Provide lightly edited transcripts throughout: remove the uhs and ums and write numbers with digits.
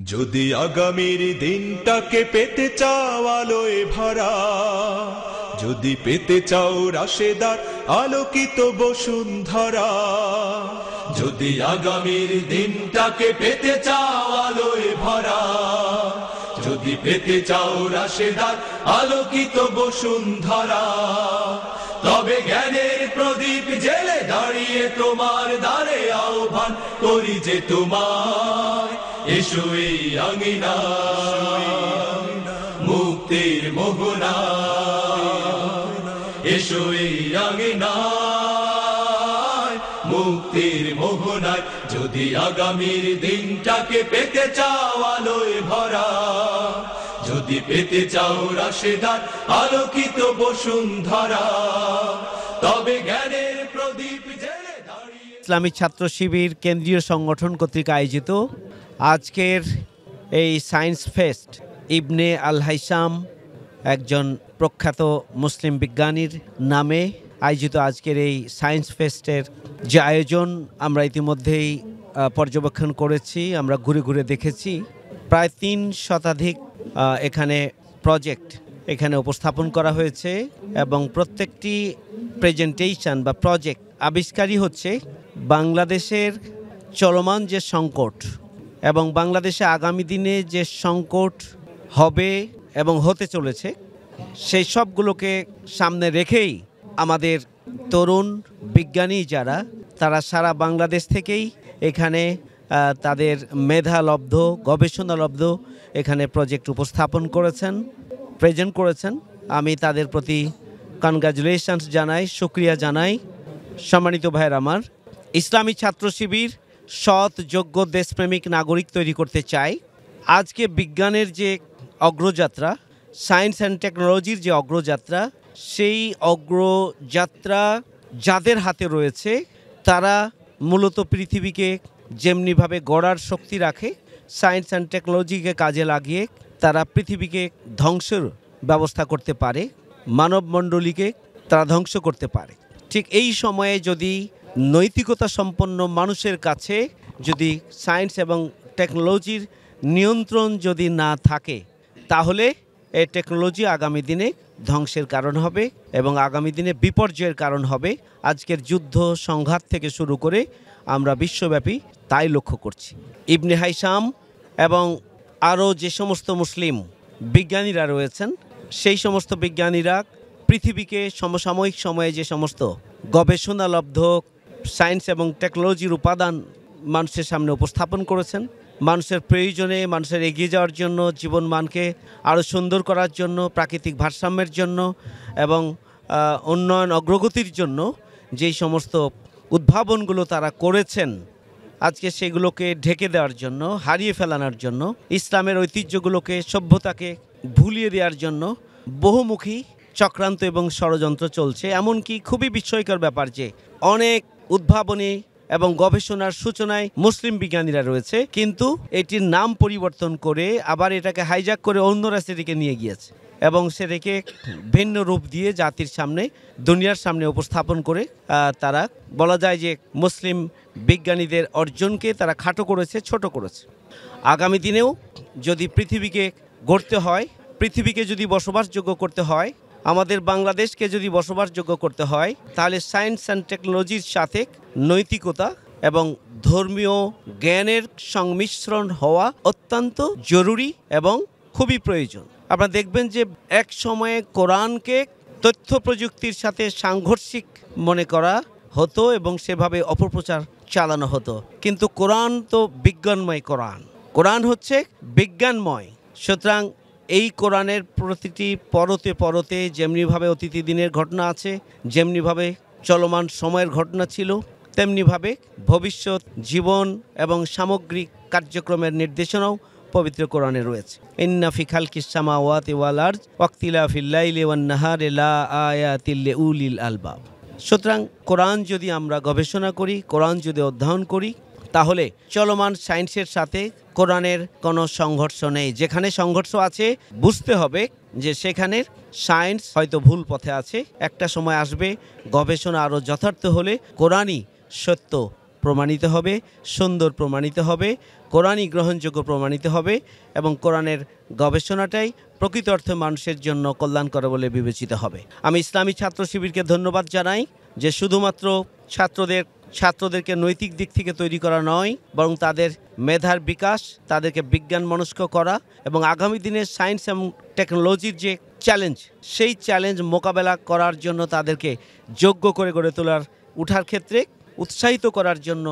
যদি আগামীর দিনটাকে পেতে চাও আলোয় ভরা, যদি পেতে চাও রাশেদার আলোকিত বসুন্ধরা, যদি আগামীর দিনটাকে পেতে চাও আলোয় ভরা, যদি পেতে চাও রাশেদার আলোকিত বসুন্ধরা, তবে জ্ঞানের প্রদীপ জেলে দাঁড়িয়ে তোমার দ্বারে আহ্বান করি যে তোমায়, এসো এই আঙিনা মুক্তির মোহনা, এসো এই আঙিনা মুক্তির মোহনায়। যদি আগামীর দিনটাকে পেতে চাও আলোয় ভরা, যদি পেতে চাও রাশেদার আলোকিত বসুন্ধরা, তবে জ্ঞানের প্রদীপ জেলে দাঁড়িয়ে। ইসলামী ছাত্র শিবির কেন্দ্রীয় সংগঠন কর্তৃক আয়োজিত আজকের এই সায়েন্স ফেস্ট, ইবনে আল হাইসাম একজন প্রখ্যাত মুসলিম বিজ্ঞানীর নামে আয়োজিত আজকের এই সায়েন্স ফেস্টের যে আয়োজন আমরা ইতিমধ্যেই পর্যবেক্ষণ করেছি, আমরা ঘুরে ঘুরে দেখেছি। প্রায় 3 শতাধিক এখানে প্রজেক্ট এখানে উপস্থাপন করা হয়েছে এবং প্রত্যেকটি প্রেজেন্টেশন বা প্রজেক্ট আবিষ্কারই হচ্ছে বাংলাদেশের চলমান যে সংকট এবং বাংলাদেশে আগামী দিনে যে সংকট হবে এবং হতে চলেছে সেই সবগুলোকে সামনে রেখেই আমাদের তরুণ বিজ্ঞানী যারা তারা সারা বাংলাদেশ থেকেই এখানে তাদের মেধালব্ধ গবেষণালব্ধ এখানে প্রজেক্ট উপস্থাপন করেছেন, প্রেজেন্ট করেছেন। আমি তাদের প্রতি কনগ্রাচুলেশনস জানাই, শুকরিয়া জানাই। সম্মানিত ভাইয়ের আমার, ইসলামী ছাত্র শিবির সৎ যোগ্য দেশপ্রেমিক নাগরিক তৈরি করতে চাই। আজকে বিজ্ঞানের যে অগ্রযাত্রা, সায়েন্স অ্যান্ড টেকনোলজির যে অগ্রযাত্রা, সেই অগ্রযাত্রা যাদের হাতে রয়েছে তারা মূলত পৃথিবীকে যেমনিভাবে গড়ার শক্তি রাখে, সায়েন্স অ্যান্ড টেকনোলজিকে কাজে লাগিয়ে তারা পৃথিবীকে ধ্বংসের ব্যবস্থা করতে পারে, মানবমণ্ডলীকে তারা ধ্বংস করতে পারে। ঠিক এই সময়ে যদি নৈতিকতা সম্পন্ন মানুষের কাছে যদি সায়েন্স এবং টেকনোলজির নিয়ন্ত্রণ যদি না থাকে, তাহলে এই টেকনোলজি আগামী দিনে ধ্বংসের কারণ হবে এবং আগামী দিনে বিপর্যয়ের কারণ হবে। আজকের যুদ্ধ সংঘাত থেকে শুরু করে আমরা বিশ্বব্যাপী তাই লক্ষ্য করছি। ইবনে হাইসাম এবং আরও যে সমস্ত মুসলিম বিজ্ঞানীরা রয়েছেন, সেই সমস্ত বিজ্ঞানীরা পৃথিবীকে সমসাময়িক সময়ে যে সমস্ত গবেষণালব্ধ সায়েন্স এবং টেকনোলজির উপাদান মানুষের সামনে উপস্থাপন করেছেন, মানুষের প্রয়োজনে, মানুষের এগিয়ে যাওয়ার জন্য, জীবনমানকে আরও সুন্দর করার জন্য, প্রাকৃতিক ভারসাম্যের জন্য এবং উন্নয়ন অগ্রগতির জন্য যেই সমস্ত উদ্ভাবনগুলো তারা করেছেন, আজকে সেগুলোকে ঢেকে দেওয়ার জন্য, হারিয়ে ফেলানোর জন্য, ইসলামের ঐতিহ্যগুলোকে, সভ্যতাকে ভুলিয়ে দেওয়ার জন্য বহুমুখী চক্রান্ত এবং ষড়যন্ত্র চলছে। এমনকি খুবই বিস্ময়কর ব্যাপার যে অনেক উদ্ভাবনী এবং গবেষণার সূচনায় মুসলিম বিজ্ঞানীরা রয়েছে, কিন্তু এটির নাম পরিবর্তন করে আবার এটাকে হাইজ্যাক করে অন্যরা সেটিকে নিয়ে গিয়েছে এবং সেটাকে ভিন্ন রূপ দিয়ে জাতির সামনে, দুনিয়ার সামনে উপস্থাপন করে তারা বলা যায় যে মুসলিম বিজ্ঞানীদের অর্জনকে তারা খাটো করেছে, ছোট করেছে। আগামী দিনেও যদি পৃথিবীকে গড়তে হয়, পৃথিবীকে যদি বসবাসযোগ্য করতে হয়, আমাদের বাংলাদেশকে যদি বসবাসযোগ্য করতে হয়, তাহলে সায়েন্স অ্যান্ড টেকনোলজির সাথে নৈতিকতা এবং ধর্মীয় জ্ঞানের সংমিশ্রণ হওয়া অত্যন্ত জরুরি এবং খুবই প্রয়োজন। আপনারা দেখবেন যে এক সময়ে কোরআনকে তথ্য প্রযুক্তির সাথে সাংঘর্ষিক মনে করা হতো এবং সেভাবে অপপ্রচার চালানো হতো, কিন্তু কোরআন তো বিজ্ঞানময়, কোরআন হচ্ছে বিজ্ঞানময়। সুতরাং এই কোরআনের প্রতিটি পরতে পরতে যেমনিভাবে অতীত দিনের ঘটনা আছে, যেমনিভাবে চলমান সময়ের ঘটনা ছিল, তেমনিভাবে ভবিষ্যৎ জীবন এবং সামগ্রিক কার্যক্রমের নির্দেশনাও পবিত্র কোরআনে রয়েছে। ইন্না ফি খালকিস সামাওয়াতি ওয়াল আরদ ওয়াখতিলাফিল লাইলি ওয়ান নাহারি লা আয়াতিল লিউলিল আলবাব। সুতরাং কোরআন যদি আমরা গবেষণা করি, কোরআন যদি অধ্যয়ন করি, তাহলে চলমান সায়েন্সের সাথে কোরআনের কোনো সংঘর্ষ নেই। যেখানে সংঘর্ষ আছে বুঝতে হবে যে সেখানের সায়েন্স হয়তো ভুল পথে আছে। একটা সময় আসবে গবেষণা আরও যথার্থ হলে কোরআনই সত্য প্রমাণিত হবে, সুন্দর প্রমাণিত হবে, কোরআনই গ্রহণযোগ্য প্রমাণিত হবে এবং কোরআনের গবেষণাটাই প্রকৃত অর্থে মানুষের জন্য কল্যাণকর বলে বিবেচিত হবে। আমি ইসলামী ছাত্র শিবিরকে ধন্যবাদ জানাই যে শুধুমাত্র ছাত্রদেরকে নৈতিক দিক থেকে তৈরি করা নয়, বরং তাদের মেধার বিকাশ, তাদেরকে বিজ্ঞান মনস্ক করা এবং আগামী দিনের সায়েন্স এবং টেকনোলজির যে চ্যালেঞ্জ, সেই চ্যালেঞ্জ মোকাবেলা করার জন্য তাদেরকে যোগ্য করে গড়ে ওঠার ক্ষেত্রে উৎসাহিত করার জন্য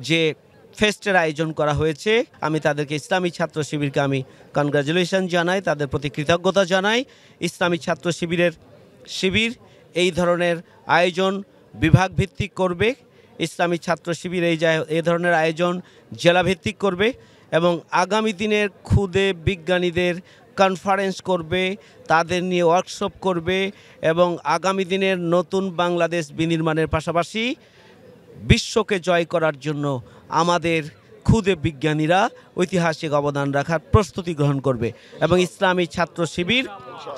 যে ফেস্টের আয়োজন করা হয়েছে, আমি তাদেরকে ইসলামী ছাত্র শিবিরকে আমি কনগ্রাচুলেশন জানাই, তাদের প্রতি কৃতজ্ঞতা জানাই। ইসলামী ছাত্র শিবির এই ধরনের আয়োজন বিভাগ ভিত্তিক করবে, ইসলামী ছাত্র শিবির এই ধরনের আয়োজন জেলাভিত্তিক করবে এবং আগামী দিনের ক্ষুদে বিজ্ঞানীদের কনফারেন্স করবে, তাদের নিয়ে ওয়ার্কশপ করবে এবং আগামী দিনের নতুন বাংলাদেশ বিনির্মাণের পাশাপাশি বিশ্বকে জয় করার জন্য আমাদের ক্ষুদে বিজ্ঞানীরা ঐতিহাসিক অবদান রাখার প্রস্তুতি গ্রহণ করবে এবং ইসলামী ছাত্র শিবির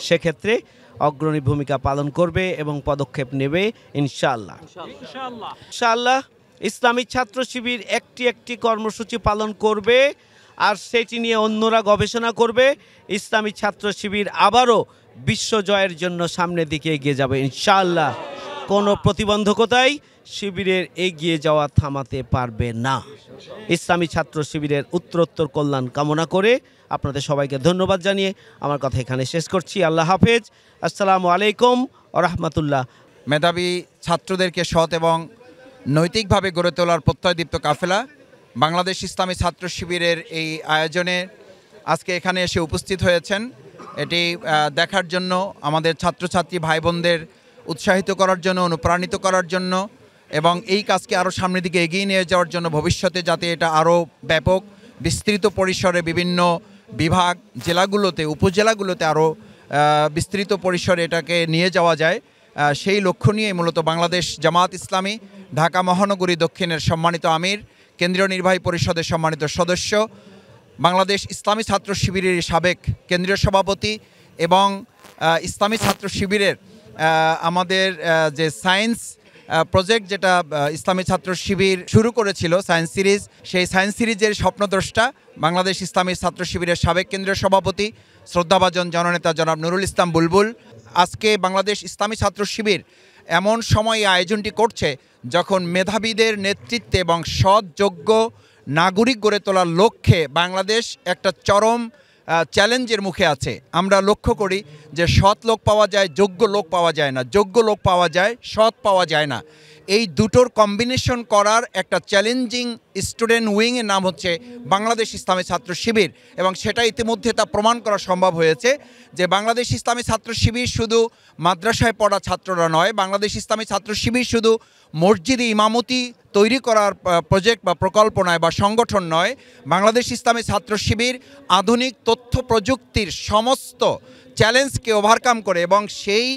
সেক্ষেত্রে অগ্রণী ভূমিকা পালন করবে এবং পদক্ষেপ নেবে ইনশাআল্লাহ। ইসলামী ছাত্র শিবির একটি কর্মসূচি পালন করবে আর সেটি নিয়ে অন্যরা গবেষণা করবে। ইসলামী ছাত্র শিবির আবারও বিশ্ব জয়ের জন্য সামনের দিকে এগিয়ে যাবে ইনশাআল্লাহ। কোনো প্রতিবন্ধকতাই শিবিরের এগিয়ে যাওয়া থামাতে পারবে না। ইসলামী ছাত্র শিবিরের উত্তরোত্তর কল্যাণ কামনা করে আপনাদের সবাইকে ধন্যবাদ জানিয়ে আমার কথা এখানে শেষ করছি। আল্লাহ হাফেজ। আসসালামু আলাইকুম ওয়া রাহমাতুল্লাহ। মেধাবী ছাত্রদেরকে সৎ এবং নৈতিকভাবে গড়ে তোলার প্রত্যয়দীপ্ত কাফেলা বাংলাদেশ ইসলামী ছাত্র শিবিরের এই আয়োজনে আজকে এখানে এসে উপস্থিত হয়েছেন। এটি দেখার জন্য, আমাদের ছাত্রছাত্রী ভাই বোনদের উৎসাহিত করার জন্য, অনুপ্রাণিত করার জন্য এবং এই কাজকে আরও সামনের দিকে এগিয়ে নিয়ে যাওয়ার জন্য, ভবিষ্যতে যাতে এটা আরও ব্যাপক বিস্তৃত পরিসরে বিভিন্ন বিভাগ, জেলাগুলোতে, উপজেলাগুলোতে আরও বিস্তৃত পরিসরে এটাকে নিয়ে যাওয়া যায়, সেই লক্ষ্য নিয়ে মূলত বাংলাদেশ জামাত ইসলামী ঢাকা মহানগরী দক্ষিণের সম্মানিত আমির, কেন্দ্রীয় নির্বাহী পরিষদের সম্মানিত সদস্য, বাংলাদেশ ইসলামী ছাত্র শিবিরের সাবেক কেন্দ্রীয় সভাপতি এবং ইসলামী ছাত্র শিবিরের আমাদের যে সায়েন্স প্রজেক্ট, যেটা ইসলামী ছাত্র শিবির শুরু করেছিল সায়েন্স সিরিজ, সেই সায়েন্স সিরিজের স্বপ্নদ্রষ্টা বাংলাদেশ ইসলামী ছাত্র শিবিরের সাবেক কেন্দ্রীয় সভাপতি শ্রদ্ধাভাজন জননেতা জনাব নুরুল ইসলাম বুলবুল। আজকে বাংলাদেশ ইসলামী ছাত্র শিবির এমন সময় এই আয়োজনটি করছে যখন মেধাবীদের নেতৃত্বে এবং সৎ যোগ্য নাগরিক গড়ে তোলার লক্ষ্যে বাংলাদেশ একটা চরম চ্যালেঞ্জের মুখে আছে। আমরা লক্ষ্য করি যে সৎ লোক পাওয়া যায়, যোগ্য লোক পাওয়া যায় না, যোগ্য লোক পাওয়া যায়, সৎ পাওয়া যায় না। এই দুটোর কম্বিনেশন করার একটা চ্যালেঞ্জিং স্টুডেন্ট উইংয়ের নাম হচ্ছে বাংলাদেশ ইসলামী ছাত্র শিবির এবং সেটা ইতিমধ্যে তা প্রমাণ করা সম্ভব হয়েছে যে বাংলাদেশ ইসলামী ছাত্র শিবির শুধু মাদ্রাসায় পড়া ছাত্ররা নয়, বাংলাদেশ ইসলামী ছাত্র শিবির শুধু মসজিদে ইমামতি তৈরি করার প্রজেক্ট বা প্রকল্প নয় বা সংগঠন নয়, বাংলাদেশ ইসলামী ছাত্র শিবির আধুনিক তথ্য প্রযুক্তির সমস্ত চ্যালেঞ্জকে ওভারকাম করে এবং সেই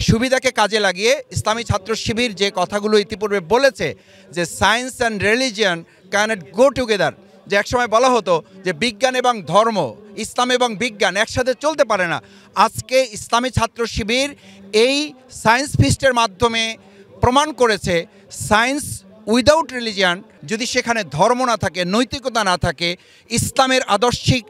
সুবিধাকে কাজে লাগিয়ে ইসলামী ছাত্র শিবির যে কথাগুলো ইতিপূর্বে বলেছে যে science and religion cannot go together, যে একসময় বলা হতো যে বিজ্ঞান এবং ধর্ম, ইসলাম এবং বিজ্ঞান একসাথে চলতে পারে না। আজকে ইসলামী ছাত্র শিবির এই সায়েন্স ফিস্টের মাধ্যমে প্রমাণ করেছে সায়েন্স উইদাউট রিলিজিয়ান, যদি সেখানে ধর্ম না থাকে, নৈতিকতা না থাকে, ইসলামের আদর্শিক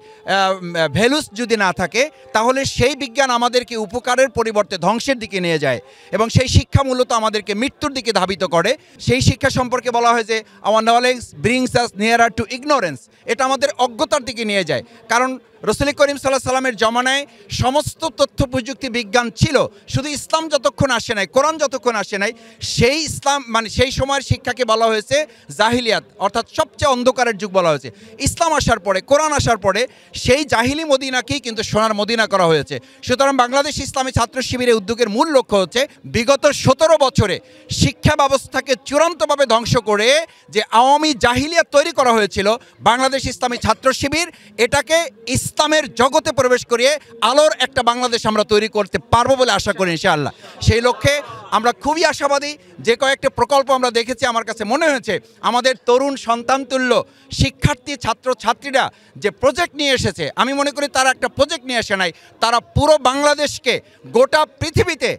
ভ্যালুস যদি না থাকে, তাহলে সেই বিজ্ঞান আমাদেরকে উপকারের পরিবর্তে ধ্বংসের দিকে নিয়ে যায় এবং সেই শিক্ষা মূলত আমাদেরকে মৃত্যুর দিকে ধাবিত করে। সেই শিক্ষা সম্পর্কে বলা হয় যে আওয়ার নলেজ ব্রিংস আস নিয়ারার টু ইগনোরেন্স, এটা আমাদের অজ্ঞতার দিকে নিয়ে যায়। কারণ রসুল করিম সাল্লাল্লাহু আলাইহি সাল্লামের জমানায় সমস্ত তথ্য প্রযুক্তি বিজ্ঞান ছিল, শুধু ইসলাম যতক্ষণ আসে নাই, কোরআন যতক্ষণ আসে নাই, সেই ইসলাম মানে সেই সময়ের শিক্ষাকে বলা হয়েছে জাহিলিয়াত, অর্থাৎ সবচেয়ে অন্ধকারের যুগ বলা হয়েছে। ইসলাম আসার পরে, কোরআন আসার পরে সেই জাহিলি মদিনাকেই কিন্তু সোনার মদিনা করা হয়েছে। সুতরাং বাংলাদেশ ইসলামী ছাত্র শিবিরের উদ্যোগের মূল লক্ষ্য হচ্ছে বিগত 17 বছরে শিক্ষা ব্যবস্থাকে চূড়ান্তভাবে ধ্বংস করে যে আওয়ামী জাহিলিয়াত তৈরি করা হয়েছিল, বাংলাদেশ ইসলামী ছাত্র শিবির এটাকে ইসলামের জগতে প্রবেশ করিয়ে আলোর একটা বাংলাদেশ আমরা তৈরি করতে পারবো বলে আশা করি ইনশাআল্লাহ। সেই লক্ষ্যে আমরা খুবই আশাবাদী। যে কয়েকটি প্রকল্প আমরা দেখেছি, আমার কাছে মনে হয়েছে আমাদের তরুণ সন্তানতুল্য শিক্ষার্থী ছাত্রছাত্রীরা যে প্রজেক্ট নিয়ে এসেছে, আমি মনে করি তারা একটা প্রজেক্ট নিয়ে আসে নাই, তারা পুরো বাংলাদেশকে গোটা পৃথিবীতে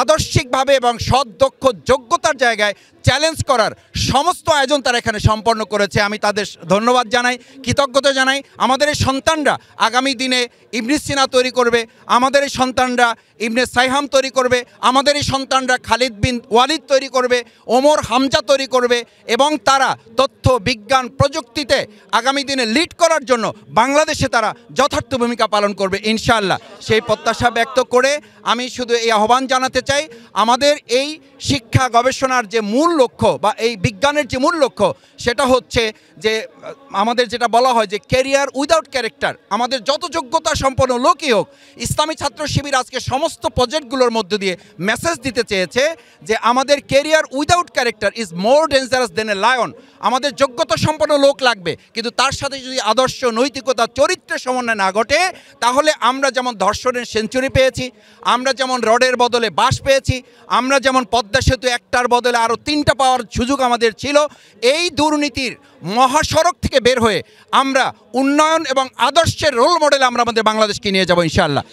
আদর্শিকভাবে এবং সৎ দক্ষ যোগ্যতার জায়গায় চ্যালেঞ্জ করার সমস্ত আয়োজন তারা এখানে সম্পন্ন করেছে। আমি তাদের ধন্যবাদ জানাই, কৃতজ্ঞতা জানাই। আমাদের এই সন্তানরা আগামী দিনে ইবনে সিনা তৈরি করবে, আমাদের এই সন্তানরা ইবনে সাইহাম তৈরি করবে, আমাদের এই সন্তানরা খালিদ বিন ওয়ালিদ তৈরি করবে, ওমর হামজা তৈরি করবে, এবং তারা তথ্য বিজ্ঞান প্রযুক্তিতে আগামী দিনে লিড করার জন্য বাংলাদেশে তারা যথার্থ ভূমিকা পালন করবে ইনশাআল্লাহ। সেই প্রত্যাশা ব্যক্ত করে আমি শুধু এই আহ্বান জানাতে চাই, আমাদের এই শিক্ষা গবেষণার যে মূল লক্ষ্য বা এই বিজ্ঞানের যে মূল লক্ষ্য, সেটা হচ্ছে যে আমাদের যেটা বলা হয় যে ক্যারিয়ার উইদাউট ক্যারেক্টার। আমাদের যত যোগ্যতা সম্পন্ন লোকই হোক, ইসলামী ছাত্র শিবির আজকে সমস্ত প্রজেক্টগুলোর মধ্য দিয়ে মেসেজ দিতে চেয়েছে যে আমাদের career without character is more dangerous then a lion. আমাদের যোগ্যতা সম্পন্ন লোক লাগবে, কিন্তু তার সাথে যদি আদর্শ, নৈতিকতা, চরিত্রের সমন্বয় না ঘটে, তাহলে আমরা যেমন ধর্ষণের সেঞ্চুরি পেয়েছি, আমরা যেমন রডের বদলে বাঁশ পেয়েছি, আমরা যেমন পদ্মা সেতু একটার বদলে আরও 3টা পাওয়ার সুযোগ আমাদের ছিল, এই দুর্নীতির মহাসড়ক থেকে বের হয়ে আমরা উন্নয়ন এবং আদর্শের রোল মডেল আমরা আমাদের বাংলাদেশকে নিয়ে যাব ইনশাআল্লাহ।